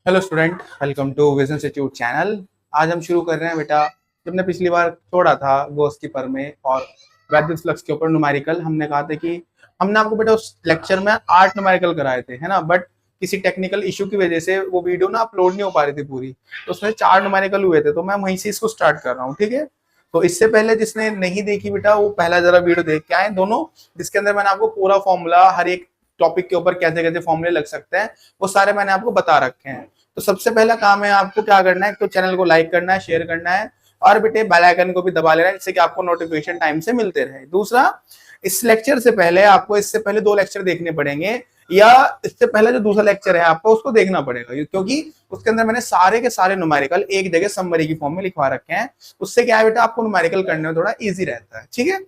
Hello student, welcome to vision institute channel. आज हम शुरू कर रहे हैं बेटा। जब हमने पिछली बार छोड़ा था गॉस की प्रमेय और वैद्युत फ्लक्स के ऊपर न्यूमेरिकल, हमने कहा था कि हमने आपको बेटा उस लेक्चर में 8 न्यूमेरिकल कराए थे, है ना। बट किसी टेक्निकल इशू की वजह से वो वीडियो ना अपलोड नहीं हो पा रही थी पूरी, तो उसमें 4 न्यूमेरिकल हुए थे। तो मैं वहीं से इसको स्टार्ट कर रहा हूँ, ठीक है। तो इससे पहले जिसने नहीं देखी बेटा, वो पहला जरा वीडियो देख के आए दोनों, जिसके अंदर मैंने आपको पूरा फॉर्मूला, हर एक टॉपिक के ऊपर कैसे कैसे फॉर्मूले लग सकते हैं, वो सारे मैंने आपको बता रखे हैं। तो सबसे पहला काम है आपको क्या करना है, तो चैनल को लाइक करना है, शेयर करना है और बेटे बेल आइकन को भी दबा लेना है, जिससे कि आपको नोटिफिकेशन टाइम से मिलते रहे। दूसरा, इस लेक्चर से पहले आपको इससे पहले 2 लेक्चर देखने पड़ेंगे, या इससे पहले जो दूसरा लेक्चर है आपको उसको देखना पड़ेगा, क्योंकि उसके अंदर मैंने सारे के सारे न्यूमेरिकल एक जगह समरी की फॉर्म में लिखवा रखे हैं। उससे क्या है बेटा, आपको न्यूमेरिकल करने में थोड़ा इजी रहता है, ठीक है।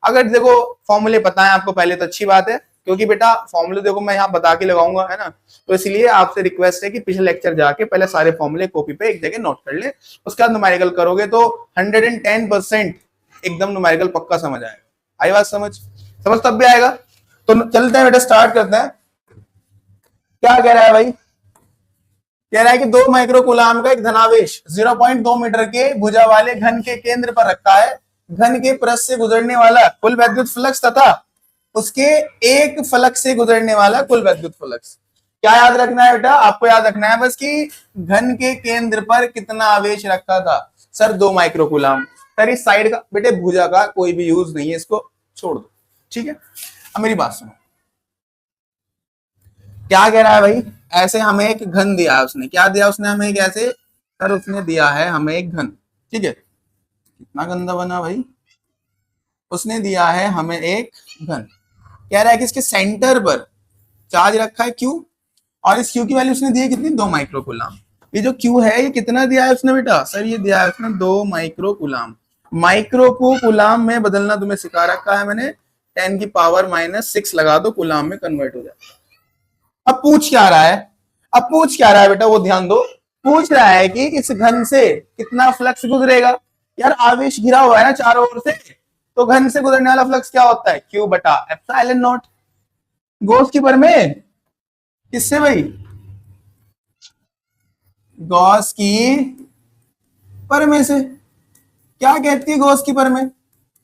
अगर देखो फॉर्मूले पता है आपको पहले तो अच्छी बात है, क्योंकि बेटा फॉर्मूले देखो मैं यहाँ बता के लगाऊंगा, है ना। तो इसलिए आपसे रिक्वेस्ट है कि पिछले लेक्चर जाके पहले सारे फॉर्मूले कॉपी पे एक जगह नोट कर ले, उसके बाद न्यूमेरिकल करोगे तो 110% एकदम न्यूमेरिकल पक्का समझ आएगा। आई बात समझ? समझ तब भी आएगा। तो चलते हैं बेटा, स्टार्ट करते हैं। क्या कह रहा है भाई? कह रहा है कि 2 माइक्रोकूलाम का एक धनावेश 0.2 मीटर के भुजा वाले घन के केंद्र पर रखा है। घन के पृष्ठ से गुजरने वाला कुल वैद्युत फ्लक्स तथा उसके एक फलक से गुजरने वाला कुल वैद्युत फ्लक्स। क्या याद रखना है बेटा? आपको याद रखना है बस कि घन के केंद्र पर कितना आवेश रखा था। सर 2 माइक्रोकूलाम। सर इस साइड का बेटे भुजा का कोई भी यूज नहीं है, इसको छोड़ दो, ठीक है। अब मेरी बात सुनो, क्या कह रहा है भाई? ऐसे हमें एक घन दिया है उसने। क्या दिया उसने हमें? एक ऐसे, सर उसने दिया है हमें एक घन, ठीक है। कितना गंदा बना भाई। उसने दिया है हमें एक घन। कह रहा है कि इसके सेंटर पर चार्ज रखा है Q, और इस Q की वैल्यू उसने दी है कितनी? 2 माइक्रोकूलाम। ये जो Q है ये कितना दिया है उसने बेटा? सर ये दिया है उसने 2 माइक्रोकूलाम। माइक्रो को कुलाम में बदलना तुम्हें सिखा रखा है मैंने। 10 की पावर -6 लगा दो, कुलाम में कन्वर्ट हो जाए। अब पूछ क्या रहा है? अब पूछ क्या रहा है बेटा, वो ध्यान दो। पूछ रहा है कि इस घन से कितना फ्लक्स गुजरेगा। यार आवेश घिरा हुआ है ना चारों ओर से, तो घन से गुजरने वाला फ्लक्स क्या होता है? Q बटा एप्सिलॉन नॉट। गॉस की प्रमेय किससे भाई? गॉस की प्रमेय से। क्या कहती है गॉस की प्रमेय?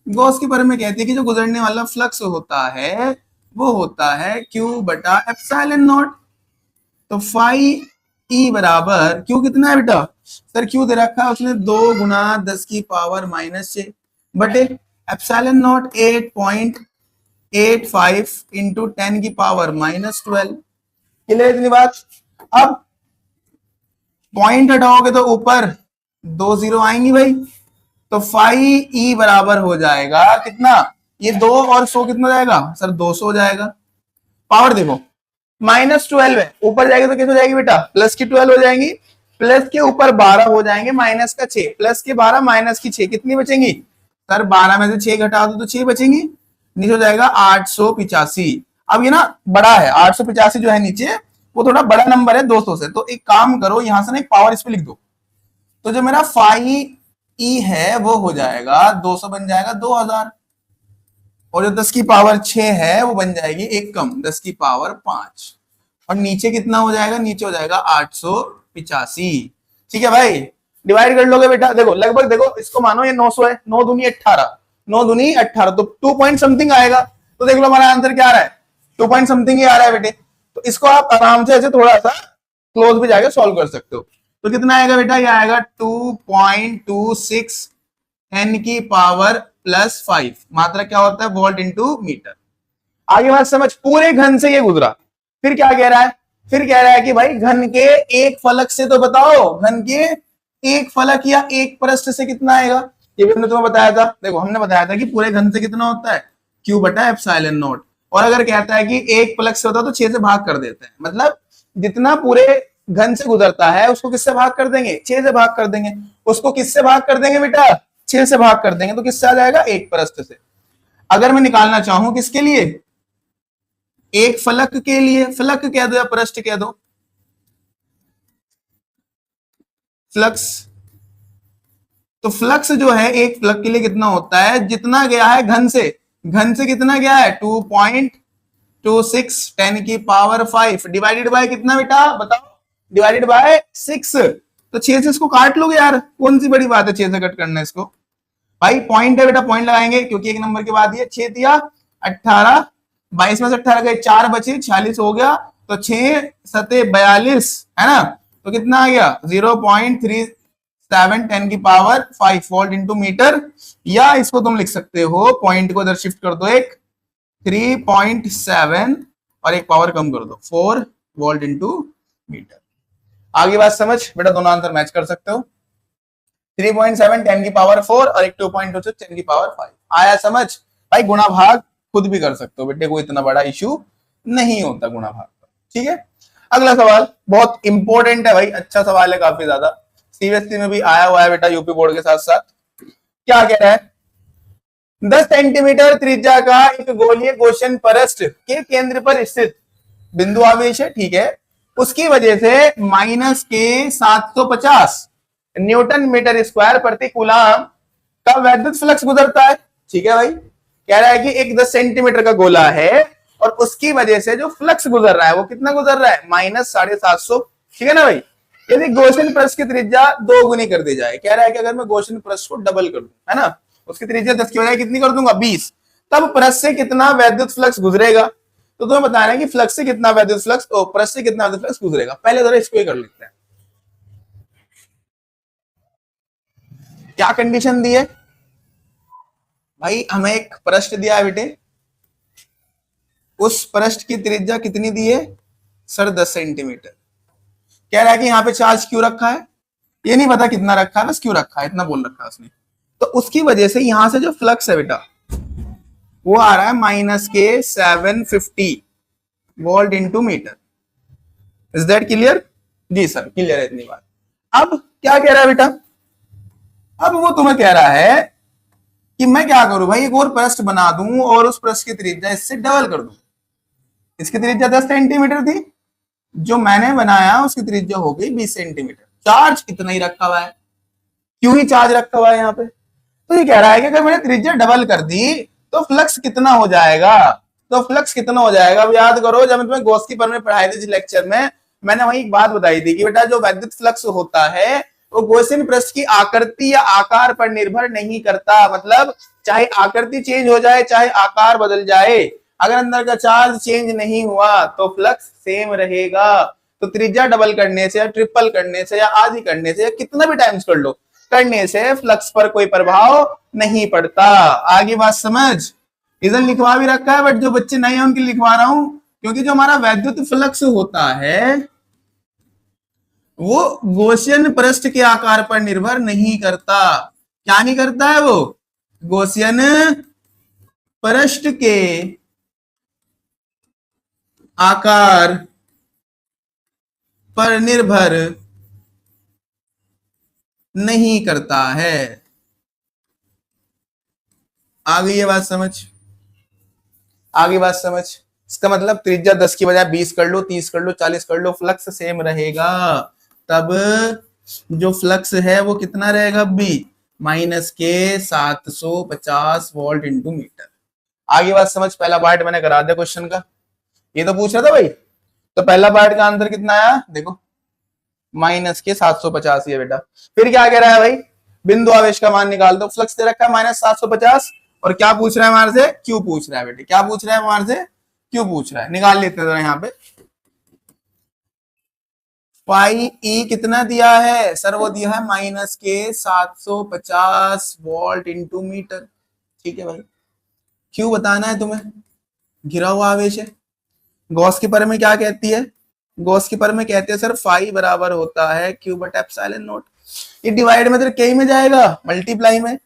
गॉस की प्रमेय कहती है कि जो गुजरने वाला फ्लक्स होता है वो होता है Q बटा एप्सिलॉन नॉट। तो फाई ई बराबर क्यू कितना है बेटा? सर क्यू दे रखा है उसने 2 गुना 10 की पावर -6 बटे एप्सिलॉन नॉट 8.85 इंटू 10 की पावर -12। क्लियर इतनी बात? अब पॉइंट हटाओगे तो ऊपर 2 जीरो आएंगी भाई, तो फाई ई बराबर हो जाएगा कितना? ये 2 और 100 कितना जाएगा? सर 200 हो जाएगा। पावर देखो, -12 है, ऊपर जाएगी तो कितनी हो जाएगी बेटा? प्लस की 12 हो जाएंगी। प्लस के ऊपर 12 हो जाएंगे, माइनस का 6, प्लस के 12 माइनस की 6, कितनी बचेंगी? सर 12 में से 6 घटा दो तो 6 बचेंगी। नीचे हो जाएगा 885। अब ये ना बड़ा है 885 जो है नीचे, वो थोड़ा बड़ा नंबर है 200 से। तो एक काम करो, यहां से ना एक पावर इस पे लिख दो, तो जो मेरा फाई ई है वो हो जाएगा 200 बन जाएगा 2000, और जो 10 की पावर 6 है वो बन जाएगी एक कम 10 की पावर 5, और नीचे कितना हो जाएगा? नीचे हो जाएगा 885। ठीक है भाई, डिवाइड कर लोगे बेटा। देखो लगभग देखो, इसको मानो ये 900 है, 9 दूनी 18, 9 दूनी 18, तो 2 पॉइंट समथिंग आएगा। तो देख लो हमारा आंसर क्या आ रहा है? 2 पॉइंट समथिंग ही आ रहा है बेटे। तो इसको आप आराम से ऐसे थोड़ा सा क्लोज भी जाकर सॉल्व कर सकते हो। तो कितना आएगा बेटा? ये आएगा 2.26 10 की पावर +5। मात्रा क्या होता है? Volt into meter. आगे बात समझ। पूरे घन से ये गुजरा। फिर क्या कह रहा है? फिर कह रहा है कि भाई घन के एक फलक से तो बताओ, घन के एक फलक या एक पृष्ठ से कितना आएगा? ये भी हमने तुम्हें बताया था। देखो हमने बताया था कि पूरे घन से कितना होता है? Q बटा एप्सिलॉन नॉट। और अगर कहता है कि एक फलक से होता तो 6 से भाग कर देते हैं, मतलब जितना पूरे घन से गुजरता है उसको किससे भाग कर देंगे? 6 से भाग कर देंगे। उसको किससे भाग कर देंगे बेटा? 6 से भाग कर देंगे, तो किससे आ जाएगा? एक पृष्ठ से। अगर मैं निकालना चाहूं किसके लिए? एक फलक के लिए। फलक कह दो या पृष्ठ कह दो, फ्लक्स। तो फ्लक्स जो है एक फलक के लिए कितना होता है? जितना गया है घन से, घन से कितना गया है? 2.26 10 की पावर 5 डिवाइडेड बाय कितना बेटा बताओ? Divided by 6। तो 6 से इसको काट लोगे यार, कौन सी बड़ी बात है 6 से कट करना है इसको। भाई पॉइंट है बेटा, पॉइंट लगाएंगे क्योंकि एक नंबर के बाद ये 6 दिया 18, 22 में से 18 गए 4 बचे 46 हो गया। तो 6 सते 42 है ना, तो कितना आ गया 0.37 10 की पावर 5 वोल्ट इंटू मीटर। या इसको तुम लिख सकते हो, पॉइंट को इधर शिफ्ट कर दो, एक 3.7 और एक पावर कम कर दो 4 वोल्ट इंटू मीटर। आगे बात समझ बेटा, दोनों आंसर मैच कर सकते हो। 3.7 10 की पावर 4 और एक 2.2 10 की पावर 5 आया समझ। भाई गुणा भाग खुद भी कर सकते हो बेटे, कोई इतना बड़ा इश्यू नहीं होता गुणा भाग का। ठीक है, अगला सवाल बहुत इंपॉर्टेंट है भाई, अच्छा सवाल है काफी ज्यादा, सीबीएसई में भी आया हुआ है बेटा, यूपी बोर्ड के साथ साथ। क्या कह रहा है, 10 सेंटीमीटर त्रिज्या का एक गोलीय गोशन परस्ट के केंद्र पर स्थित बिंदु आवेश है, ठीक है, उसकी वजह से माइनस के 750 न्यूटन मीटर स्क्वायर प्रति कूलम का वैद्युत फ्लक्स गुजरता है। ठीक है भाई, कह रहा है कि एक 10 सेंटीमीटर का गोला है और उसकी वजह से जो फ्लक्स गुजर रहा है वो कितना गुजर रहा है, -750। ठीक है ना भाई, यदि गोशन पृष्ठ की त्रिज्या 2 गुनी कर दी जाए, कह रहा है कि अगर मैं गोशन पृष्ठ को डबल कर दूं, है ना, उसकी त्रिज्या 10 की बजाय कितनी कर दूंगा 20, तब पृष्ठ से कितना वैद्युत फ्लक्स गुजरेगा। तो तुम्हें बता रहे हैं कि फ्लक्स से कितना वैद्युत फ्लक्स, पृष्ठ से कितना वैद्युत फ्लक्स गुजरेगा। पहले जरा इसको ही कर लेते हैं। क्या कंडीशन दी है भाई, हमें एक पृष्ठ दिया है बेटे, उस पृष्ठ की त्रिज्या कितनी दी है सर 10 सेंटीमीटर। कह रहा है कि यहाँ पे चार्ज क्यों रखा है, ये नहीं पता कितना रखा है, बस क्यों रखा है इतना बोल रखा है उसने। तो उसकी वजह से यहां से जो फ्लक्स है बेटा वो आ रहा है -750 volt into meter. Is that clear? जी सर क्लियर है इतनी बात। अब क्या कह रहा है बेटा, अब वो तुम्हें कह रहा है कि मैं क्या करूं भाई, एक और पृष्ठ बना दूं और उस पृष्ठ की त्रिज्या इससे डबल कर दूं। इसकी त्रिज्या 10 सेंटीमीटर थी, जो मैंने बनाया उसकी त्रिज्या हो गई 20 सेंटीमीटर। चार्ज इतना ही रखा हुआ है, क्यों ही चार्ज रखा हुआ है यहाँ पे। तो ये कह रहा है कि अगर मैंने त्रिज्या डबल कर दी तो फ्लक्स कितना हो जाएगा, तो फ्लक्स कितना हो जाएगा। अब याद करो, जब मैं तुम्हें गॉस पर में पढ़ाई थी लेक्चर में, मैंने वही एक बात बताई थी कि बेटा जो वैद्युत फ्लक्स होता है वो गॉसियन पृष्ठ की आकृति या आकार पर निर्भर नहीं करता। मतलब चाहे आकृति चेंज हो जाए, चाहे आकार बदल जाए, अगर अंदर का चार्ज चेंज नहीं हुआ तो फ्लक्स सेम रहेगा। तो त्रिज्या डबल करने से या ट्रिपल करने से या आधी करने से या कितना भी टाइम्स कर लो, करने से फ्लक्स पर कोई प्रभाव नहीं पड़ता। आगे बात समझ। इधर लिखवा भी रखा है, बट जो बच्चे नहीं है उनके लिखवा रहा हूं, क्योंकि जो हमारा वैद्युत फ्लक्स होता है वो गॉसियन पृष्ठ के आकार पर निर्भर नहीं करता। क्या नहीं करता है वो, गॉसियन पृष्ठ के आकार पर निर्भर नहीं करता है। आगे ये बात समझ, आगे बात समझ। इसका मतलब त्रिज्या 10 की बजाय 20 कर लो, 30 कर लो, 40 कर लो, फ्लक्स सेम रहेगा। तब जो फ्लक्स है वो कितना रहेगा भी, -750 वोल्ट इंटू मीटर। आगे बात समझ। पहला पार्ट मैंने करा दिया क्वेश्चन का, ये तो पूछ रहा था भाई। तो पहला पार्ट का आंसर कितना आया देखो, -750 है बेटा। फिर क्या कह रहा है भाई, बिंदु आवेश का मान निकाल दो। फ्लक्स दे रखा है -750 और क्या पूछ रहा है हमारे से, क्यों पूछ रहा है बेटे, क्या पूछ रहा है हमारे से, क्यों पूछ रहा है। निकाल लेते हैं यहाँ पे। पाई ई कितना दिया है सर, वो दिया है -750 वोल्ट इंटू मीटर। ठीक है भाई, क्यों बताना है तुम्हें, घिरा हुआ आवेश है। गॉस की पर में क्या कहती है, गॉस की पर में कहते हैं सर फाई बराबर होता है क्यू बटा एप्सिलॉन नॉट। ये डिवाइड में के में जाएगा, मल्टीप्लाई में,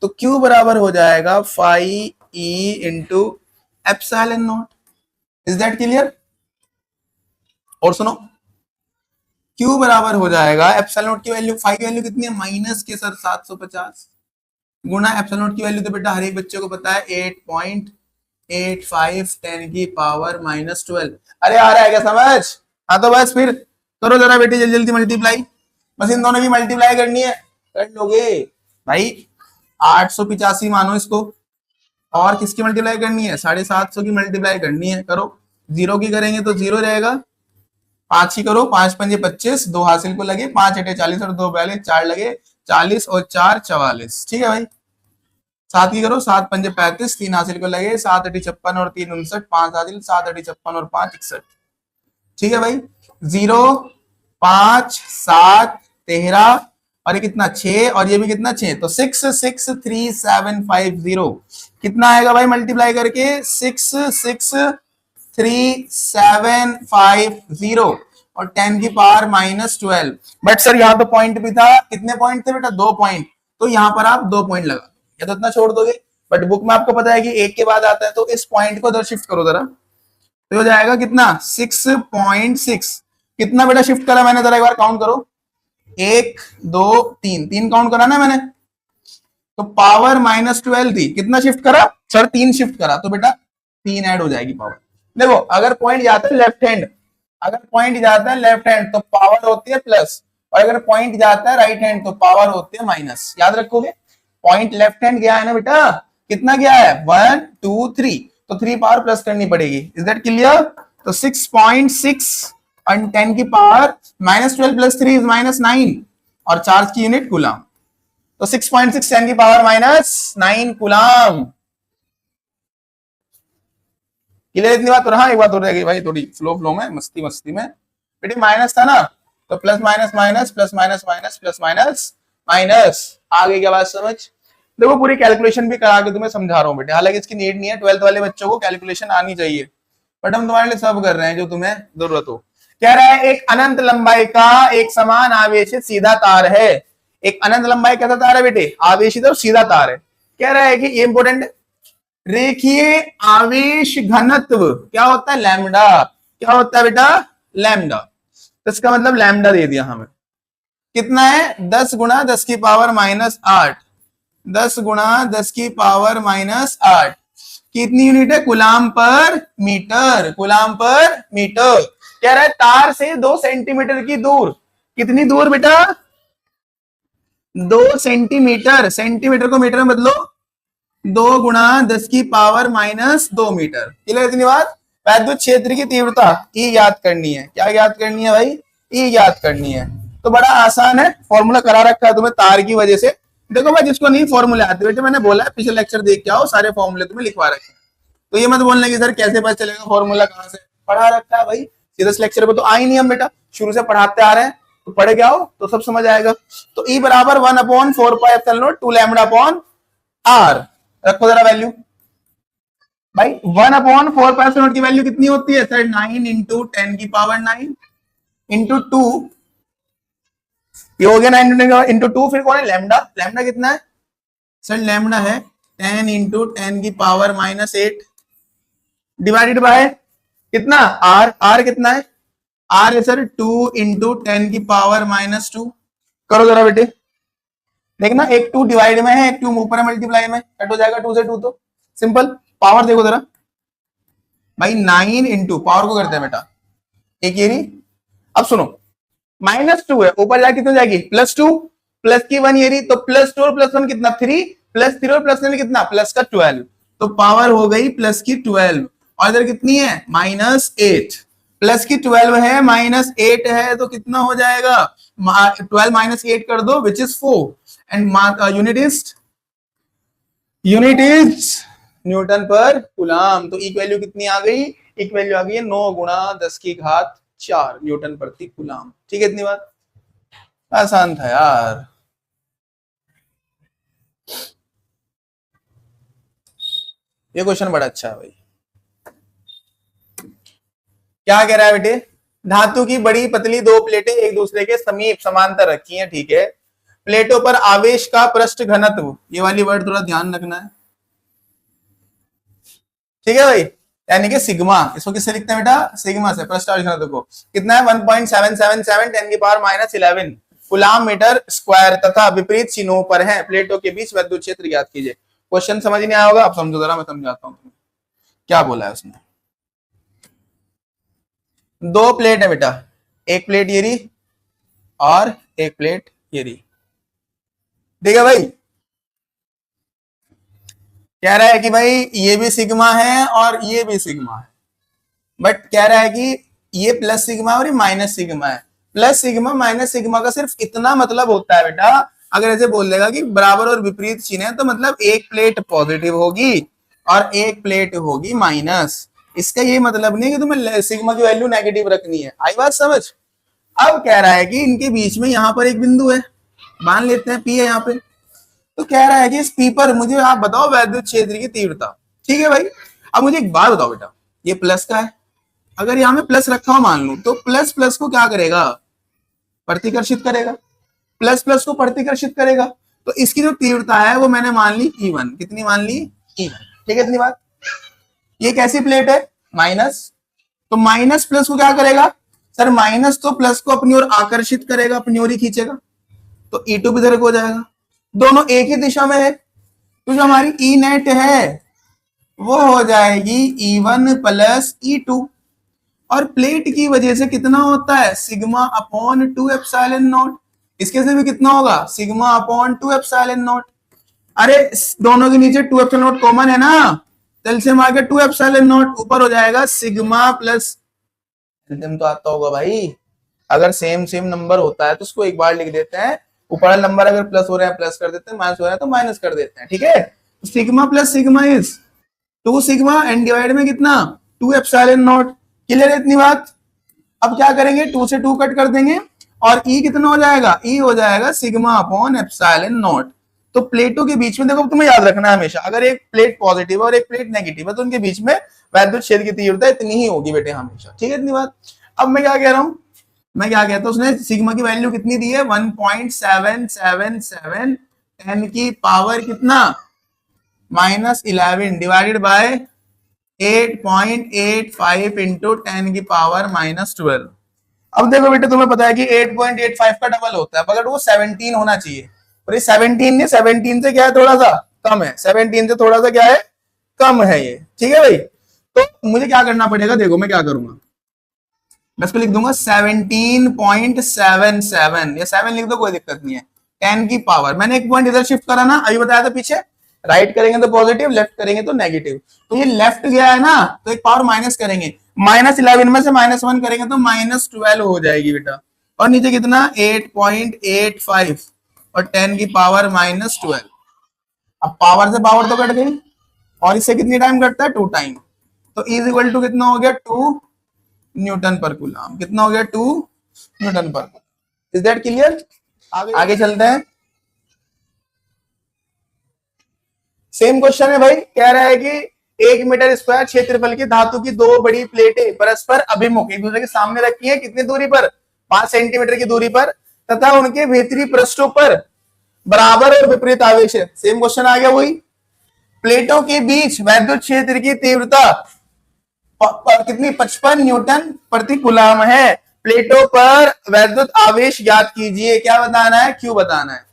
तो क्यू बराबर हो जाएगा phi E into epsilon naught. Is that clear? और सुनो, क्यू बराबर हो जाएगा एप्सिलॉन नॉट की वैल्यू, फाई की वैल्यू कितनी है माइनस के सर 750 गुना एप्सिलॉन नॉट की वैल्यू तो बेटा हर एक बच्चे को पता है 8.85 10 की पावर -12। अरे आ रहा है क्या समझ? हाँ तो बस फिर करो जरा बेटी जल्दी जल्दी मल्टीप्लाई, बस इन दोनों की मल्टीप्लाई करनी है, कर लोगे भाई। 885 मानो इसको, और किसकी मल्टीप्लाई करनी है 750 की मल्टीप्लाई करनी है। करो, जीरो की करेंगे तो जीरो रहेगा, 5 ही करो, 5 पंजे 25, 2 हासिल को लगे, 5 अटे 40 और 2 42, 4 लगे, 40 और 4 44। ठीक है भाई। 7 की करो, 7 पंजे 35, 3 हासिल को लगे, 7 अटी 56 और 3 59, 5 हासिल, 7 अटी 56 और 5 61। ठीक है भाई। 0 5 7 13 और ये कितना 6 और ये भी कितना 6, तो 6 6 3 7 5 0 कितना आएगा भाई मल्टीप्लाई करके 6 6 3 7 5 0 और 10 की पावर -12। बट सर यहाँ तो पॉइंट भी था, कितने पॉइंट थे बेटा 2 पॉइंट, तो यहाँ पर आप 2 पॉइंट लगा या तो इतना छोड़ दोगे, बट बुक में आपको पता है कि एक के बाद आता है, तो इस पॉइंट को इधर शिफ्ट करो जरा, तो हो जाएगा कितना 6.6। कितना बेटा शिफ्ट करा मैंने, जरा एक बार काउंट करो, 1 2 3, 3 काउंट करा ना मैंने, तो पावर -12 थी, कितना शिफ्ट करा सर 3 शिफ्ट करा, तो बेटा 3 ऐड हो जाएगी पावर। देखो अगर पॉइंट जाता है लेफ्ट हैंड, अगर पॉइंट जाता है लेफ्ट हैंड तो पावर होती है प्लस, और अगर पॉइंट जाता है राइट हैंड तो पावर होती है माइनस। याद रखोगे, पॉइंट लेफ्ट हैंड गया है ना बेटा, कितना गया है 1 2 3, तो 3 पावर प्लस करनी पड़ेगी। Is that clear? तो 6.6 और 10 की पावर -12 प्लस 3 इज -9 और चार्ज की यूनिट कूलम, तो 6.6 10 की पावर -9 कूलम। क्लियर इतनी बात? तो रहा एक बात हो रहेगी भाई, थोड़ी फ्लो में मस्ती मस्ती में, बेटे माइनस था ना, तो plus minus minus plus minus minus plus minus minus, आ गई क्या बात समझ? देखो पूरी कैलकुलेशन भी करा के तुम्हें समझा रहा हूँ बेटे, हालांकि इसकी नीड नहीं है, 12th वाले बच्चों को कैलकुलेशन आनी चाहिए, बट हम तुम्हारे लिए सब कर रहे हैं जो तुम्हें जरूरत हो। कह रहा है एक अनंत लंबाई का एक समान आवेशित सीधा तार है। एक अनंत लंबाई कैसा तार है बेटे? आवेशित और सीधा तार है। कह रहा है कि ये इंपोर्टेंट, रेखीय आवेश घनत्व क्या होता है? लैम्डा। क्या होता है बेटा? लैम्डा। तो इसका मतलब लैम्डा दे दिया हमें, कितना है 10 गुणा 10 की पावर -8, 10 गुणा 10 की पावर -8, कितनी यूनिट है? गुलाम पर मीटर, गुलाम पर मीटर। कह रहा है तार से 2 सेंटीमीटर की दूर, कितनी दूर बेटा? 2 सेंटीमीटर, सेंटीमीटर को मीटर में बदलो, 2 गुणा 10 की पावर -2 मीटर। क्लियर इतनी बात? वैद्युत क्षेत्र की तीव्रता ई याद करनी है। क्या याद करनी है भाई? ई याद करनी है। तो बड़ा आसान है, फॉर्मूला करा रखा है तुम्हें तार की वजह से। देखो भाई जिसको नहीं फॉर्मूले आते बेटे, मैंने बोला है पिछले लेक्चर देख के आओ, सारे फॉर्मूले तुम्हें लिखवा रखे हैं, तो ये मत बोलने की सर कैसे पता चलेगा फॉर्मूला कहां से, पढ़ा रखा है भाई। सीधा लेक्चर पे तो आ ही नहीं हम बेटा, शुरू से पढ़ाते आ रहे हैं, तो पढ़े के आओ तो सब समझ आएगा। तो ई बराबर 1/4πε0 2 लैम्डा अपॉन आर, रखो जरा वैल्यू भाई। 1/4πε0 की वैल्यू कितनी होती है सर? 9 इंटू 10 की पावर 9 इंटू 2, ये हो गया 9 इंटू 2, फिर कौन है? लैम्डा। लैम्डा कितना है सर? लैम्डा है 10 इंटू 10 की पावर -8 डिवाइडेड बाय कितना? आर। आर कितना है? आर है सर 2 इंटू 10 की पावर -2। करो जरा बेटे, देखना एक 2 डिवाइड में है, एक 2 ऊपर है, मल्टीप्लाई में कट हो जाएगा 2 से 2, तो सिंपल। पावर देखो जरा भाई, 9 इंटू पावर को करते हैं बेटा एक ये नहीं, अब सुनो -2 है, ऊपर जाके कितनी जाएगी? +2, प्लस की 1 ये रही, तो +2 और +1 कितना? 3, +3 और +1 कितना? प्लस का 12, तो पावर हो गई प्लस की 12, और इधर कितनी है? -8। प्लस की 12 है, -8 है, तो कितना हो जाएगा? 12 -8 कर दो which is 4, and unit is Newton पर कूलम। तो एक वैल्यू कितनी आ गई? एक वैल्यू आ गई है 9 गुणा 10 की घात 4 न्यूटन प्रति कूलम। ठीक है इतनी बात? आसान था यार। ये क्वेश्चन बड़ा अच्छा है भाई। क्या कह रहा है बेटे? धातु की बड़ी पतली 2 प्लेटें एक दूसरे के समीप समांतर रखी हैं, ठीक है। प्लेटों पर आवेश का पृष्ठ घनत्व, ये वाली वर्ड थोड़ा ध्यान रखना है, ठीक है भाई, यानी कि सिग्मा। इसको किससे लिखते हैं बेटा? सिग्मा से। पृष्ठ आवेश घनत्व को कितना है? 1.777 10 की पावर -11 कूलम मीटर स्क्वायर तथा विपरीत चिन्हों पर है। प्लेटों के बीच विद्युत क्षेत्र ज्ञात कीजिए। क्वेश्चन समझ नहीं आया होगा, अब समझो जरा, मैं समझाता हूँ क्या बोला है उसने। 2 प्लेट है बेटा, एक प्लेट ये रही और एक प्लेट ये रही, ठीक है भाई। कह रहा है कि भाई ये भी सिग्मा है और ये भी सिग्मा है, बट कह रहा है कि ये प्लस सिग्मा और ये माइनस सिग्मा है। प्लस सिग्मा माइनस सिग्मा का सिर्फ इतना मतलब होता है बेटा, अगर ऐसे बोल देगा कि बराबर और विपरीत चिन्ह है तो मतलब एक प्लेट पॉजिटिव होगी और एक प्लेट होगी माइनस। इसका ये मतलब नहीं कि तुम्हें सिग्मा की वैल्यू नेगेटिव रखनी है। आई बात समझ। अब कह रहा है कि इनके बीच में यहाँ पर एक बिंदु है, मान लेते हैं पी है यहाँ पे। तो कह रहा है कि इस पी पर मुझे आप बताओ वैद्युत क्षेत्र की तीव्रता। ठीक है भाई। अब मुझे एक बात बताओ बेटा, ये प्लस का है, अगर यहाँ में प्लस रखा हो मान लू, तो प्लस प्लस को क्या करेगा, प्रतिकर्षित करेगा। प्लस प्लस को प्रतिकर्षित करेगा। तो इसकी जो तीव्रता है वो मैंने मान ली E1। कितनी मान ली? E1। ठीक है, इतनी बात। ये कैसी प्लेट है? माइनस। तो माइनस प्लस को क्या करेगा सर? माइनस तो प्लस को अपनी ओर आकर्षित करेगा, अपनी ओर ही खींचेगा, तो E2 भी इधर हो जाएगा। दोनों एक ही दिशा में है, तो जो हमारी E नेट है वो हो जाएगी E1 प्लस E2। और प्लेट की वजह से कितना होता है? Sigma upon 2 epsilon not. इसके से भी कितना होगा? Sigma upon 2 epsilon not. अरे दोनों के नीचे 2 एप्सिलॉन नॉट कॉमन है ना, एलसीएम आ गया 2 एप्सिलॉन नॉट, ऊपर हो जाएगा सिग्मा प्लस, एलसीएम तो आता होगा भाई, अगर सेम सेम नंबर होता है तो उसको एक बार लिख देते हैं, ऊपर वाला नंबर अगर प्लस हो रहा है प्लस कर देते हैं, माइनस हो रहा है तो माइनस कर देते हैं। ठीक है, sigma plus sigma is 2 sigma and divide में कितना? 2 एप्सिलॉन नॉट। क्लियर है इतनी बात? अब क्या करेंगे, 2 से 2 कट कर देंगे और E कितना हो जाएगा? E हो जाएगा सिग्मा अपॉन एप्सिलॉन नॉट। तो प्लेटों के बीच में देखो, तुम्हें याद रखना है हमेशा, अगर एक प्लेट पॉजिटिव है और एक प्लेट नेगेटिव है तो उनके बीच में वैद्युत क्षेत्र की तीव्रता इतनी ही होगी बेटे हमेशा। ठीक है, इतनी बात। अब मैं क्या कह रहा हूं, मैं क्या कहता हूं, उसने सिग्मा की वैल्यू कितनी दी है? 1.777 10 की पावर कितना? -11 डिवाइडेड बाय 8.85 इंटू 10 की पावर -12। अब देखो बेटे, तुम्हें पता है कि 8.85 का डबल होता है, मगर वो 17 होना चाहिए, और ये 17 नहीं, 17 से क्या है, थोड़ा सा कम है, 17 से थोड़ा सा क्या है, कम है ये। ठीक है भाई, तो मुझे क्या करना पड़ेगा, देखो मैं क्या करूंगा, मैं इसको लिख दूंगा 17.77, या 7 लिख दो, कोई दिक्कत नहीं है। 10 की पावर, मैंने एक पॉइंट इधर शिफ्ट करा ना, अभी बताया था पीछे, राइट करेंगे तो पॉजिटिव, लेफ्ट करेंगे तो नेगेटिव। तो ये लेफ्ट गया है ना, तो एक पावर माइनस करेंगे, -11 में से -1 करेंगे तो -12 हो जाएगी बेटा। और नीचे कितना? 8.85 और 10 की पावर -12। अब पावर से पावर तो कट गई, और इससे कितनी टाइम कटता है? 2 टाइम। तो इज इक्वल टू कितना हो गया? 2 न्यूटन पर कूलम। कितना हो गया? 2 न्यूटन पर। Is that clear? आगे चलते हैं। सेम क्वेश्चन है भाई, कह रहा है कि 1 मीटर स्क्वायर क्षेत्रफल की धातु की 2 बड़ी प्लेटें परस्पर अभिमुख एक दूसरे के सामने रखी हैं, कितनी दूरी पर? 5 सेंटीमीटर की दूरी पर, तथा उनके भीतरी पृष्ठों पर बराबर और विपरीत आवेश है। सेम क्वेश्चन आ गया वही। प्लेटों के बीच वैद्युत क्षेत्र की तीव्रता कितनी? 55 न्यूटन प्रति कूलम है। प्लेटों पर वैद्युत आवेश ज्ञात कीजिए। क्या बताना है? क्यों बताना है।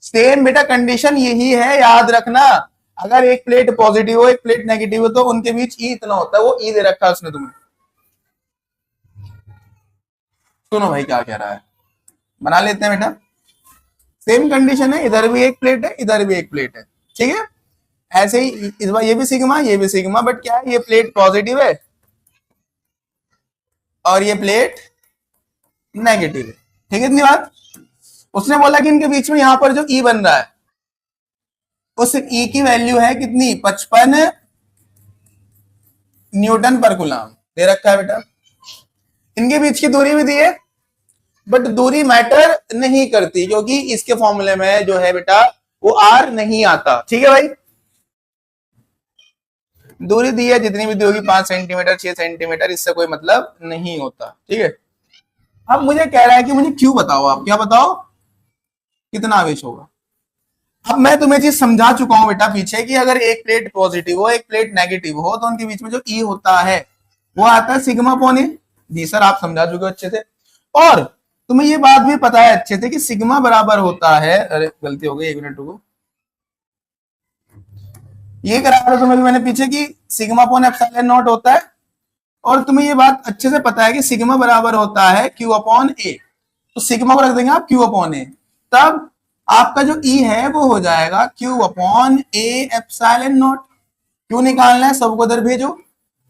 सेम बेटा कंडीशन यही है, याद रखना, अगर एक प्लेट पॉजिटिव हो एक प्लेट नेगेटिव हो तो उनके बीच E इतना होता है, वो E दे रखा है उसने तुम्हें। सुनो भाई क्या कह रहा है, बना लेते हैं बेटा। सेम कंडीशन है, इधर भी एक प्लेट है, इधर भी एक प्लेट है। ठीक है, ऐसे ही इस बार ये भी सिग्मा, ये भी सिग्मा, बट क्या है, ये प्लेट पॉजिटिव है और ये प्लेट नेगेटिव है। ठीक है, इतनी बात। उसने बोला कि इनके बीच में यहां पर जो E बन रहा है उस E की वैल्यू है कितनी? 55 न्यूटन पर कूलम दे रखा है बेटा। इनके बीच की दूरी भी दी है, बट दूरी मैटर नहीं करती, क्योंकि इसके फॉर्मूले में जो है बेटा वो R नहीं आता। ठीक है भाई, दूरी दी है जितनी भी दी होगी, 5 सेंटीमीटर 6 सेंटीमीटर, इससे कोई मतलब नहीं होता। ठीक है, अब मुझे कह रहा है कि मुझे क्यों बताओ, आप क्या बताओ कितना आवेश होगा। अब मैं तुम्हें चीज समझा चुका हूं बेटा पीछे, कि अगर एक प्लेट पॉजिटिव हो एक प्लेट नेगेटिव हो तो उनके बीच में जो E होता है वो आता है सिग्मा अपॉन A। जी सर, आप समझा चुके हो अच्छे से। और तुम्हें ये बात भी पता है अच्छे से कि सिग्मा बराबर होता है, अरे गलती हो गई, 1 मिनट रुको, ये करा था तुम्हें भी मैंने पीछे की सिग्मा अपॉन एप्सिलॉन नॉट होता है, और तुम्हें ये बात अच्छे से पता है कि सिग्मा बराबर होता है Q अपॉन A। तो सिग्मा को रख देंगे आप Q अपॉन A, तब आपका जो E है वो हो जाएगा Q upon A epsilon not. क्यों निकालना है, सबको उधर भेजो,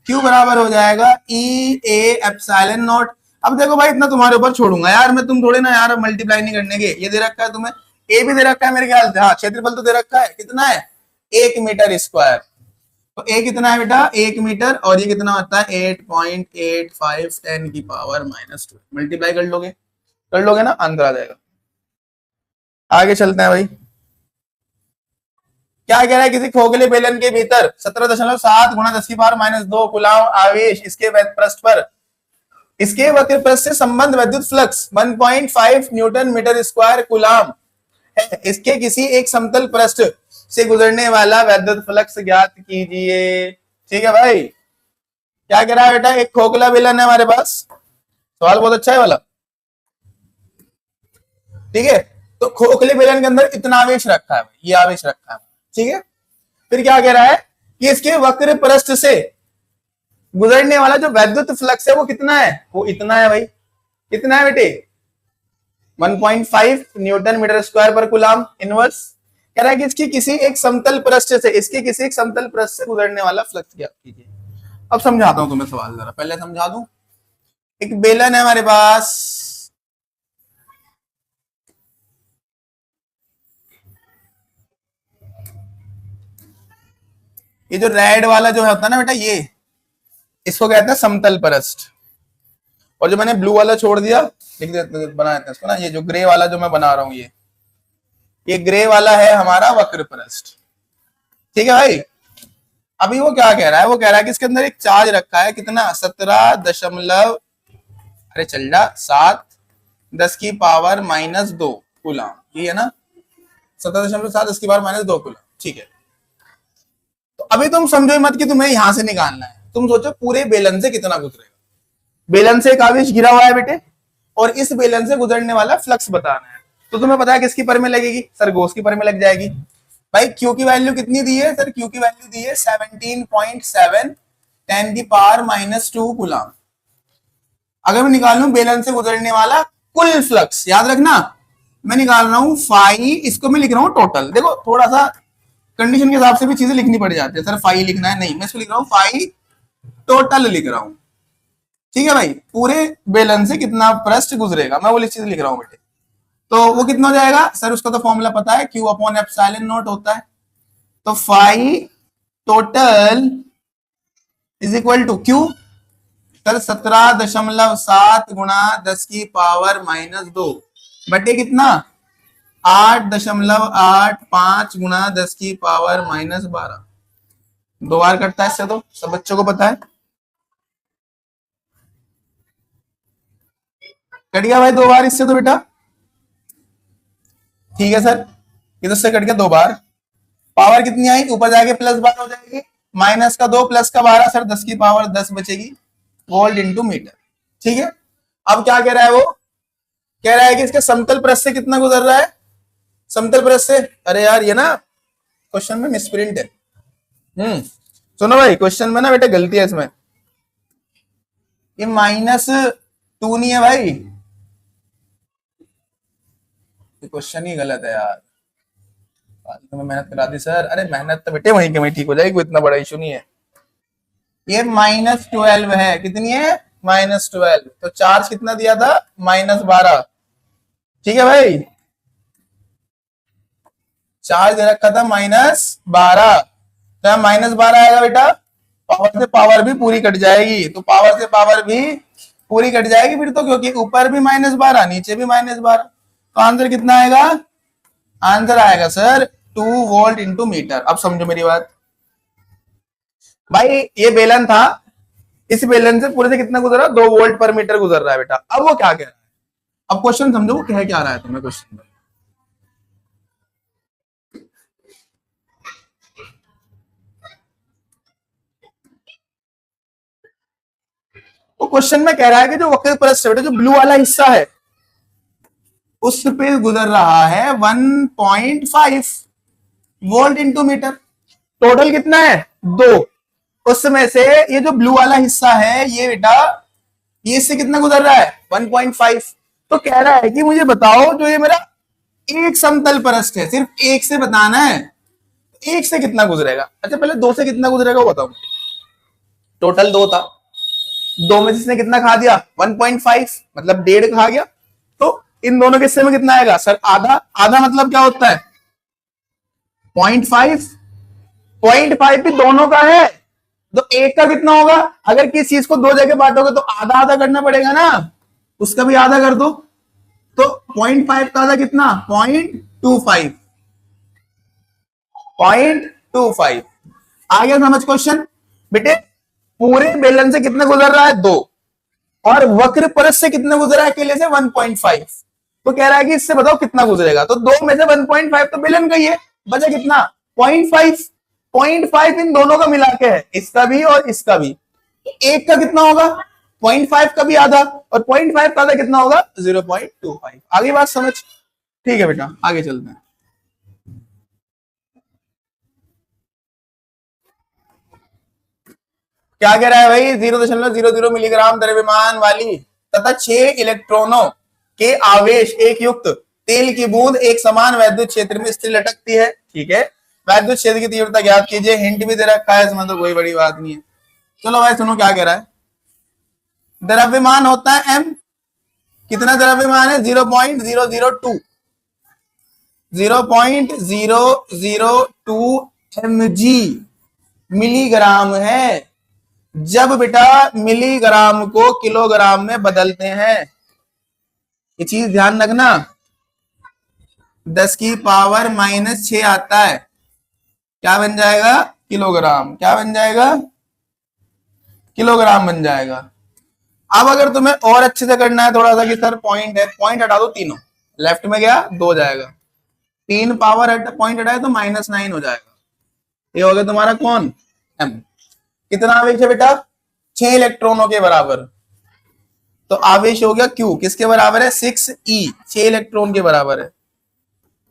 क्यू बराबर हो जाएगा ई ए एप्सिलॉन नॉट। अब देखो भाई इतना तुम्हारे ऊपर छोड़ूंगा यार मैं, तुम थोड़े ना यार मल्टीप्लाई नहीं करने के। ये दे रखा है तुम्हें, ए भी दे रखा है मेरे ख्याल से, हाँ क्षेत्रफल तो दे रखा है, कितना है 1 मीटर स्क्वायर। तो ए कितना है बेटा 1 मीटर, और ये कितना होता है 8.85 10⁻²। मल्टीप्लाई कर लोगे ना, आंसर आ जाएगा। आगे चलते हैं भाई, क्या कह रहा है, किसी खोखले बेलन के भीतर 17.7 गुणा 10⁻², कूलाम आवेश इसके पृष्ठ पर, इसके वक्र पृष्ठ से संबंध विद्युत flux 1.5 newton meter square coulomb है, इसके किसी एक समतल पृष्ठ से गुजरने वाला विद्युत फ्लक्स ज्ञात कीजिए। ठीक है भाई, क्या कह रहा है बेटा, एक खोखला बेलन है हमारे पास, सवाल बहुत अच्छा है वाला। ठीक है, तो खोखले बेलन के अंदर इतना आवेश रखा है, ये आवेश रखा है। ठीक है, फिर क्या कह रहा है कि इसके वक्र पृष्ठ से गुजरने वाला जो वैद्युत फ्लक्स है वो कितना है, वो इतना है भाई। कितना है बेटे 1.5 न्यूटन मीटर स्क्वायर पर कूलाम इनवर्स। कह रहा है कि इसकी किसी एक समतल पृष्ठ से, इसके किसी एक समतल पृष्ठ से गुजरने वाला फ्लक्स ज्ञात कीजिए। अब समझाता हूं तुम्हें सवाल, जरा पहले समझा दूं। एक बेलन है हमारे पास, ये जो रेड वाला जो होता है ना बेटा, ये इसको कहते हैं समतल पृष्ठ, और जो मैंने ब्लू वाला छोड़ दिया, लिख देते बना देते हैं इसको ना, ये जो ग्रे वाला जो मैं बना रहा हूं, ये ग्रे वाला है हमारा वक्र पृष्ठ। ठीक है भाई, अभी वो क्या कह रहा है, वो कह रहा है कि इसके अंदर एक चार्ज रखा है, कितना 17 अरे चल जा 7 10⁻² कूलाम, ये है ना 17.7 10⁻² कूलाम। ठीक है, तो अभी तुम समझो मत कि तुम्हें यहां से निकालना है, तुम सोचो पूरे बेलन से कितना गुजरेगा। बेलन से एक आवेश गिरा हुआ है बेटे, और इस बेलन से गुजरने वाला फ्लक्स बताना है। तो तुम्हें पता है किसकी पर में लगेगी, सर गोस की पर में लग जाएगी। भाई क्यू की वैल्यू कितनी दी है, सर क्यू की वैल्यू दी है 17.7 10⁻² कूलाम। अगर मैं निकाल लूं बेलन से गुजरने वाला कुल फ्लक्स, याद रखना मैं निकाल रहा हूं फाई, इसको मैं लिख रहा हूं टोटल। देखो थोड़ा सा कंडीशन के हिसाब से भी चीजें लिखनी पड़ जाती है, सर फाई लिखना है, नहीं मैं इसको लिख रहा हूं फाई टोटल लिख रहा हूं। ठीक है भाई, पूरे बेलन से कितना पृष्ठ गुजरेगा, मैं वो चीज लिख रहा हूं बेटे। तो वो कितना हो जाएगा, सर उसका तो फॉर्मूला पता है, क्यू अपॉन एप्सिलॉन नॉट होता है। तो phi total is equal to Q, sir 17.7 गुणा 10⁻² बटे कितना 8.85 गुणा 10⁻12। 2 बार कटता है इससे, तो सब बच्चों को पता है। कट गया भाई 2 बार इससे तो बेटा, ठीक है सर, ये तो इससे कट गया 2 बार। पावर कितनी आई, ऊपर जाके +12 हो जाएगी, माइनस का 2 प्लस का 12, सर 10⁻10 बचेगी वोल्ट इंटू मीटर। ठीक है, अब क्या कह रहा है, वो कह रहा है कि इसके समतल पृष्ठ से कितना गुजर रहा है, समतल पृष्ठ से, अरे यार ये ना क्वेश्चन में मिसप्रिंट है। सुनो भाई, क्वेश्चन में ना बेटा गलती है इसमें, ये -2 नहीं है भाई, क्वेश्चन ही गलत है यार, तुम्हें मेहनत करा दी सर। अरे मेहनत तो बेटे वहीं के वहीं ठीक हो जाएगी, कोई इतना बड़ा इशू नहीं है। ये -12 है, कितनी है -12, तो चार्ज कितना दिया था -12। ठीक है भाई, चार्ज दे रखा था -12, तो -12 आएगा बेटा, पावर से पावर भी पूरी कट जाएगी, तो पावर से पावर भी पूरी कट जाएगी फिर तो, क्योंकि ऊपर भी -12 नीचे भी -12, तो आंसर कितना आएगा, आंसर आएगा सर 2 वोल्ट इंटू मीटर। अब समझो मेरी बात भाई, ये बेलन था, इस बेलन से पूरे से कितना गुजरा 2 वोल्ट पर मीटर गुजर रहा है बेटा। अब वो क्या कह रहा है, अब क्वेश्चन समझो वो कह क्या रहा है तुम्हें क्वेश्चन में। वो क्वेश्चन में कह रहा है कि जो वक्र पृष्ठ है, जो ब्लू वाला हिस्सा है, उस पे गुजर रहा है 1.5 वोल्ट इंटू मीटर। टोटल कितना है 2, उसमें से ये जो ब्लू वाला हिस्सा है ये बेटा, ये इससे कितना गुजर रहा है 1.5। तो कह रहा है कि मुझे बताओ जो ये मेरा एक समतल पृष्ठ है, सिर्फ एक से बताना है, एक से कितना गुजरेगा। अच्छा पहले 2 से कितना गुजरेगा वो बताओ। टोटल 2 था, 2 में से इसने कितना खा दिया 1.5, मतलब 1.5 खा गया। तो इन दोनों के हिस्से में कितना आएगा सर? आधा। आधा मतलब क्या होता है 0.5, 0.5 भी दोनों का है, तो एक का कितना होगा? अगर किसी चीज को 2 जगह बांटोगे तो आधा आधा करना पड़ेगा ना, उसका भी आधा कर दो। तो 0.5 का आधा कितना? 0.25, 0.25। आ गया समझ क्वेश्चन? बेटे पूरे बेलन से कितने गुजर रहा है 2, और वक्र परत से कितने गुजर रहा है अकेले से 1.5। तो कह रहा है कि इससे बताओ कितना गुजरेगा, तो 2 में से 1.5 तो बेलन का ही है, बचा कितना 0.5। 0.5 इन दोनों का मिला के है, इसका भी और इसका भी। एक का कितना होगा 0.5 का भी आधा, और 0.5 का आधा कितना होगा 0.25। आगे बात समझ? ठीक है बेटा, आगे चलते हैं। क्या कह रहा है भाई? 0.00 मिलीग्राम द्रव्यमान वाली तथा 6 इलेक्ट्रॉनों के आवेश एक युक्त तेल की बूंद एक समान वैद्युत क्षेत्र में स्थिर लटकती है। ठीक है, वैद्युत क्षेत्र की तीव्रता ज्ञात कीजिए। हिंट भी दे रखा है इसमें, तो कोई बड़ी बात नहीं है। चलो भाई सुनो क्या कह रहा है। द्रव्यमान होता है m, कितना द्रव्यमान है 0.002, 0.002 mg मिलीग्राम है। जब बेटा मिलीग्राम को किलोग्राम में बदलते हैं, ये चीज ध्यान रखना, 10 की पावर -6 आता है, क्या बन जाएगा किलोग्राम, क्या बन जाएगा किलोग्राम बन जाएगा। अब अगर तुम्हें और अच्छे से करना है थोड़ा सा कि सर पॉइंट है, पॉइंट हटा दो तीनों, लेफ्ट में गया 2 जाएगा, 3 पावर पॉइंट हटाए तो -9 हो जाएगा। ये हो गया तुम्हारा कौन m। कितना आवेश है बेटा 6 इलेक्ट्रॉनों के बराबर, तो आवेश हो गया q किसके बराबर है 6e, 6 इलेक्ट्रॉन के बराबर है।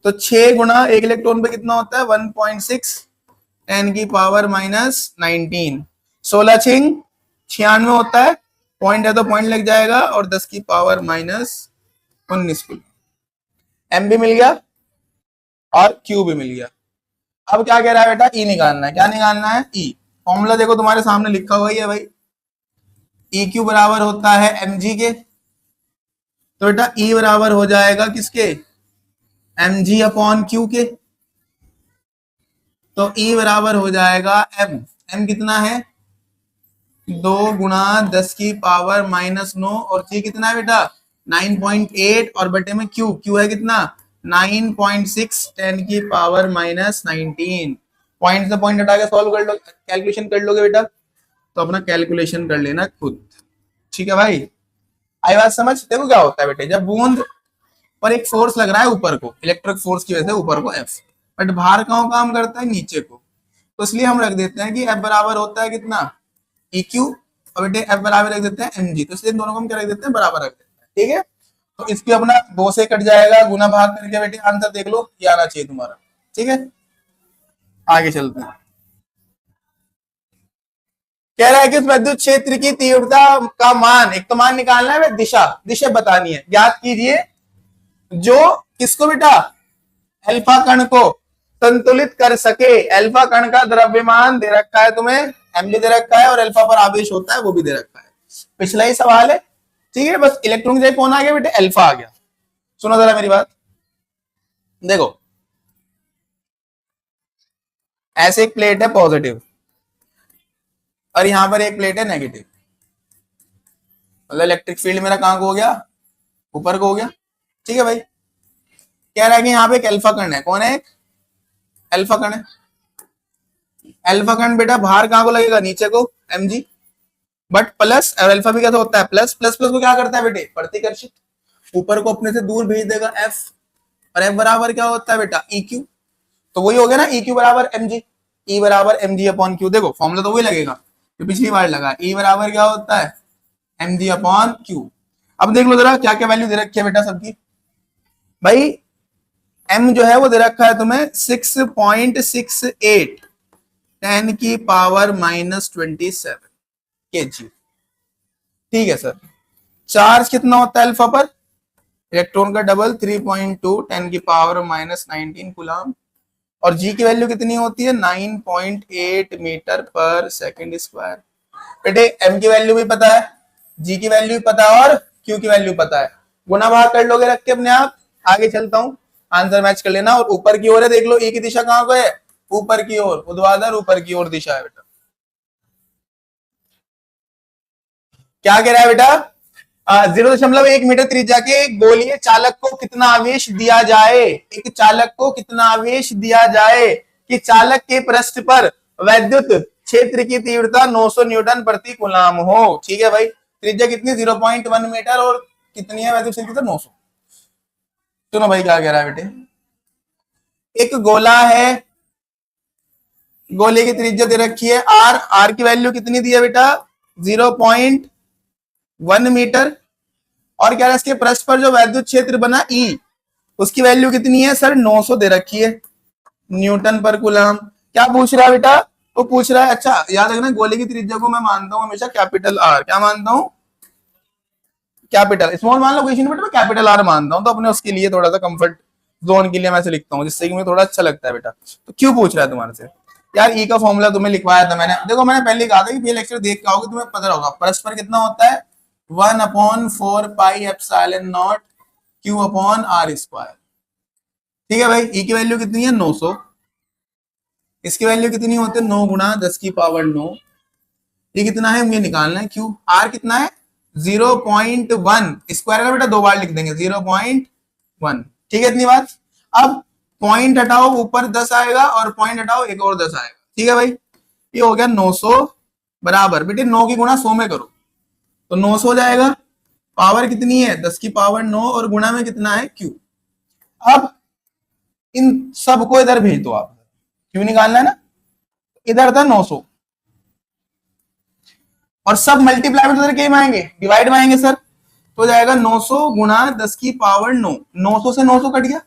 तो 6 गुना 1 इलेक्ट्रॉन पे कितना होता है 1.6, 10 की पावर -19, 16 छिंग 96 होता है, पॉइंट है तो पॉइंट लग जाएगा, और 10 की पावर -19 किलो। m भी मिल गया और q भी मिल गया। अब क्या कह रहा है बेटा e निकालना है। क्या निकालना है e? फॉर्मूला देखो तुम्हारे सामने लिखा हुआ ही है भाई, EQ बराबर होता है mg के, तो बेटा E बराबर हो जाएगा किसके mg अपॉन q के, तो E बराबर हो जाएगा m कितना है 2 गुणा 10 की पावर -9, और g कितना है बेटा 9.8, और बटे में q है कितना 9.6, 10 की पावर -19। पॉइंट से पॉइंट हटा के सॉल्व कर लो, कैलकुलेशन कर लोगे बेटा, तो अपना कैलकुलेशन कर लेना खुद। ठीक है भाई, आई बात समझ? देखो क्या होता है बेटे, जब बूंद पर एक फोर्स लग रहा है ऊपर को, इलेक्ट्रिक फोर्स की वजह से ऊपर को F, बट बाहर कहाँ काम करता है नीचे को, तो इसलिए हम रख देते हैं कि F बराबर होता है कितना EQ, और बेटे F बराबर रख देते हैं mg, तो इसलिए दोनों को हम क्या रख देते हैं बराबर रख देते हैं। ठीक है, तो इसको अपना 2 से कट जाएगा, गुना भाग करके बेटे आंसर देख लो, ये आना चाहिए तुम्हारा। ठीक है, आगे चलते हैं। कह रहा है कि उस विद्युत क्षेत्र की तीव्रता का मान, एक तो मान निकालना है, दिशा दिशा बतानी है। ज्ञात कीजिए जो किसको बेटा अल्फा कण को संतुलित कर सके। अल्फा कण का द्रव्यमान दे रखा है तुम्हें, m भी दे रखा है, और अल्फा पर आवेश होता है वो भी दे रखा है, पिछला ही सवाल है। ठीक है, बस इलेक्ट्रॉन की जगह कौन आ गया बेटे अल्फा आ गया। सुनो जरा मेरी बात, देखो ऐसे एक प्लेट है पॉजिटिव, और यहां पर एक प्लेट है नेगेटिव, मतलब इलेक्ट्रिक फील्ड मेरा कहां को हो गया ऊपर को हो गया। ठीक है भाई, कह रहा है कि यहाँ पे एक अल्फा कण है, कौन है एक अल्फा कण है। अल्फा कण बेटा बाहर कहां को लगेगा नीचे को mg, बट प्लस, और अल्फा भी कैसा होता है प्लस, प्लस प्लस को क्या करता है बेटे प्रतिकर्षित, ऊपर को अपने से दूर भेज देगा f, और f बराबर क्या होता है बेटा EQ, तो वही हो गया ना EQ बराबर mg, E बराबर mg अपॉन q। देखो फॉर्मूला तो वही लगेगा जो पिछली बार लगा, E बराबर क्या होता है mg अपॉन q। अब देख लो जरा क्या क्या वैल्यू दे रखी है बेटा सबकी। भाई m जो है वो दे रखा है तुम्हें 6.68, 10 की पावर -27 kg। ठीक है सर, चार्ज कितना होता है अल्फा पर, इलेक्ट्रॉन का डबल 3.2, 10 की पावर -19 कूलम, और जी की वैल्यू कितनी होती है 9.8 मीटर पर सेकंड स्क्वायर। बेटे एम की वैल्यू भी पता है, जी की वैल्यू भी पता है और क्यू की वैल्यू पता है, गुना भाग कर लोगे रख के अपने आप। आगे चलता हूं, आंसर मैच कर लेना। और ऊपर की ओर है, देख लो ए की दिशा कहां को है, ऊपर की ओर, ऊर्ध्वाधर ऊपर की ओर दिशा है बेटा। क्या कह रहा है बेटा, 0.1 मीटर त्रिज्या के गोलीय चालक को कितना आवेश दिया जाए, एक चालक को कितना आवेश दिया जाए कि चालक के पृष्ठ पर वैद्युत क्षेत्र की तीव्रता 900 न्यूटन प्रति कूलाम हो। ठीक है भाई, त्रिज्या कितनी 0.1 मीटर और कितनी है वैद्युत क्षेत्र 900। सुनो भाई क्या कह रहा है बेटे, एक गोला है, गोले की त्रिज्या दे रखी है आर, आर की वैल्यू कितनी दी है बेटा 0.1 मीटर, और क्या है इसके पृष्ठ पर जो वैद्युत क्षेत्र बना ई, उसकी वैल्यू कितनी है सर 900 दे रखी है न्यूटन पर कूलम। क्या पूछ रहा है बेटा, वो पूछ रहा है, अच्छा याद रखना गोले की त्रिज्या को मैं मानता हूं हमेशा कैपिटल आर, क्या मानता हूं कैपिटल, स्मॉल मान लो क्वेश्चन बेटा मैं कैपिटल आर मानता हूं, तो अपने उसके लिए थोड़ा सा कंफर्ट जोन के लिए मैं ऐसे लिखता हूं जिससे कि मुझे थोड़ा अच्छा लगता है बेटा। तो क्यों पूछ रहा है तुम्हारे से यार, ई का फॉर्मूला तुम्हें लिखवाया था मैंने, देखो मैंने पहले कहा था कि ये लेक्चर देख के आओगे तुम्हें पता होगा परस्पर कितना होता है 1/4 pi epsilon naught Q upon R square. ठीक है भाई, ई की वैल्यू कितनी है 900, इसकी वैल्यू कितनी होती है 9 गुणा 10 की पावर 9, ये कितना है मुझे निकालना है, क्यू आर कितना है 0.1, स्क्वायर का बेटा 2 बार लिख देंगे 0.1। ठीक है इतनी बात। अब पॉइंट हटाओ ऊपर 10 आएगा और पॉइंट हटाओ एक और 10 आएगा। ठीक है भाई, ये हो गया 900 बराबर, बेटे 9 की गुणा 100 में करो तो 900 हो जाएगा, पावर कितनी है 10 की पावर 9 और गुणा में कितना है क्यू। अब इन सबको इधर भेज दो आप, क्यू निकालना है ना, इधर था 900 और सब मल्टीप्लाई में क्या आएंगे डिवाइड में आएंगे सर, तो जाएगा 900 गुणा 10 की पावर 9, 900 से 900 कट गया,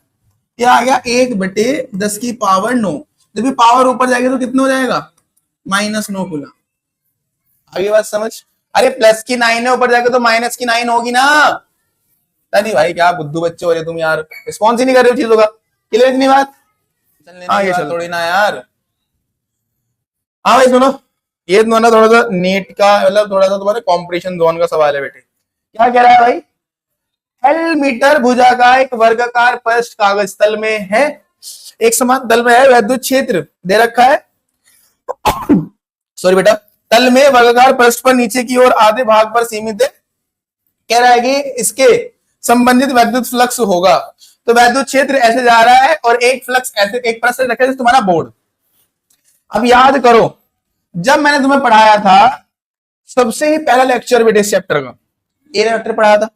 ये आ गया 1/10 की पावर 9, जब भी पावर ऊपर जाएगी तो कितना हो जाएगा -9 कूलम। आगे बात समझ, अरे प्लस की 9 है ऊपर जाएगा तो माइनस की 9 होगी ना। नहीं भाई क्या बुद्धू बच्चे हो रहे तुम यार, रिस्पॉन्स ही नहीं कर रहे हो चीजों का, क्लियर इतनी बात, आगे चल थोड़ी ना यार। हाँ भाई सुनो, ये तुम्हारा थोड़ा सा नीट का मतलब थोड़ा सा तुम्हारे कॉम्पिटिशन जोन का सवाल है बेटे। क्या कह रहा है भाई, एल मीटर भुजा का एक वर्गाकार पृष्ठ कागज तल में है, एक समान तल में है, वैद्युत क्षेत्र दे रखा है सॉरी बेटा, तल में वर्गाकार पृष्ठ पर नीचे की ओर आधे भाग पर सीमित है, कह रहा है कि इसके संबंधित वैद्युत फ्लक्स होगा, तो वैद्युत क्षेत्र ऐसे जा रहा है और एक फ्लक्स ऐसे, एक पृष्ठ रखा है तुम्हारा बोर्ड। अब याद करो जब मैंने तुम्हें पढ़ाया था सबसे ही पहला लेक्चर बेटे इस चैप्टर का ए वेक्टर पढ़ाया था,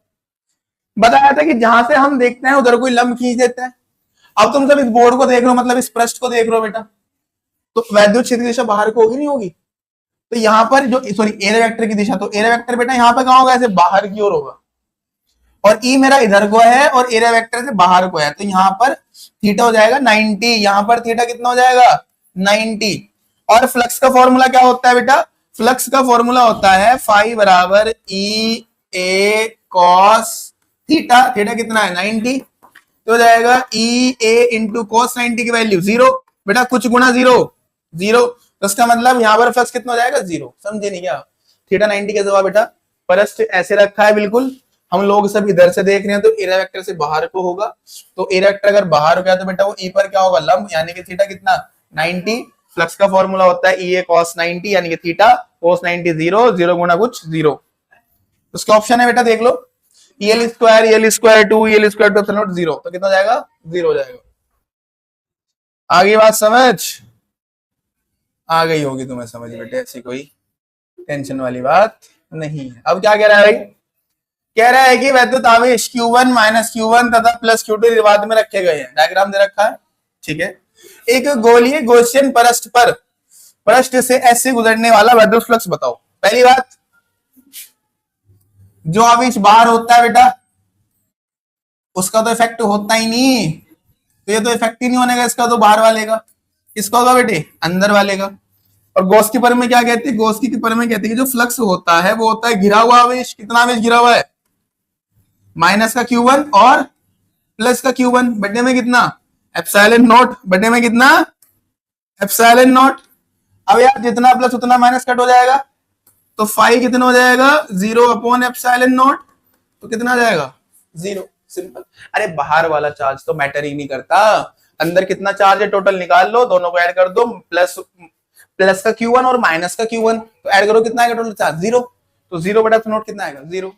बताया था कि जहां से हम देखते हैं उधर कोई लंब खींच देता है। अब तुम सब इस बोर्ड को देख रहे हो, मतलब इस पृष्ठ को देख रहे हो बेटा, तो वैद्युत क्षेत्र की दिशा बाहर को होगी नहीं होगी, तो यहाँ पर जो सॉरी एरिया वेक्टर की दिशा, तो एरिया वेक्टर बेटा यहाँ पे कहां होगा, ऐसे बाहर की ओर होगा, और ई मेरा इधर को है और एरिया वेक्टर से बाहर को है, तो यहाँ पर थीटा हो जाएगा 90, यहाँ पर थीटा कितना हो जाएगा 90। और फ्लक्स का फॉर्मूला क्या होता है बेटा, फ्लक्स का फॉर्मूला होता है फाई बराबर ई ए कॉस थीटा, थीटा कितना है 90, तो हो जाएगा ई ए इंटू कॉस 90 की वैल्यू 0 बेटा, कुछ गुना 0 0, तो इसका मतलब यहाँ पर फ्लक्स कितना हो जाएगा 0, समझे नहीं क्या, थीटा 90 के जवाब बेटा, पृष्ठ ऐसे रखा है बिल्कुल, हम लोग सब इधर से देख रहे हैं तो एरिया वेक्टर से बाहर को होगा, तो एरिया वेक्टर अगर बाहर हो गया तो बेटा वो ई पर क्या होगा लंब, यानी कि थीटा कितना 90, फ्लक्स का फॉर्मूला होता है ई ए कॉस 90 यानी कि थीटा कॉस 90 0, 0 गुना कुछ 0, उसका ऑप्शन है बेटा देख लो, EL square 2 EL square 2 epsilon not 0, तो कितना जाएगा 0 हो जाएगा। आगे बात समझ आ गई होगी तुम्हें समझ बेटे, ऐसी कोई टेंशन वाली बात नहीं है। अब क्या कह रहा है भाई, कह रहा है कि वैद्युत आवेश Q1 -Q1 तथा प्लस Q2 निर्वात में रखे गए हैं, डायग्राम दे रखा है। ठीक है, एक गोलीय गॉसियन पृष्ठ पर पृष्ठ से ऐसे गुजरने वाला वैद्युत फ्लक्स बताओ। पहली बात, जो आवेश बाहर होता है बेटा उसका तो इफेक्ट होता ही नहीं, तो ये तो इफेक्ट ही नहीं होने का इसका, तो बाहर वाले का, किसका होगा बेटे अंदर वाले का। और गॉस की परमें क्या कहती है, गॉस की परमें कहती है कि जो फ्लक्स होता है वो होता है घिरा हुआ आवेश, कितना आवेश घिरा हुआ है माइनस का Q1 और प्लस का Q1, बटे में कितना एप्सिलॉन नॉट, बटे में कितना एप्सिलॉन नॉट। अब यार जितना प्लस उतना माइनस कट हो जाएगा, तो फाई कितना हो जाएगा 0/ε0, तो कितना आ जाएगा 0। सिंपल। अरे बाहर वाला चार्ज तो मैटर ही नहीं करता, अंदर कितना चार्ज है टोटल निकाल लो, दोनों को ऐड कर दो, प्लस का Q1 और माइनस का Q1, तो ऐड करो कितना आएगा टोटल चार्ज 0, तो 0/ε0 कितना आएगा 0।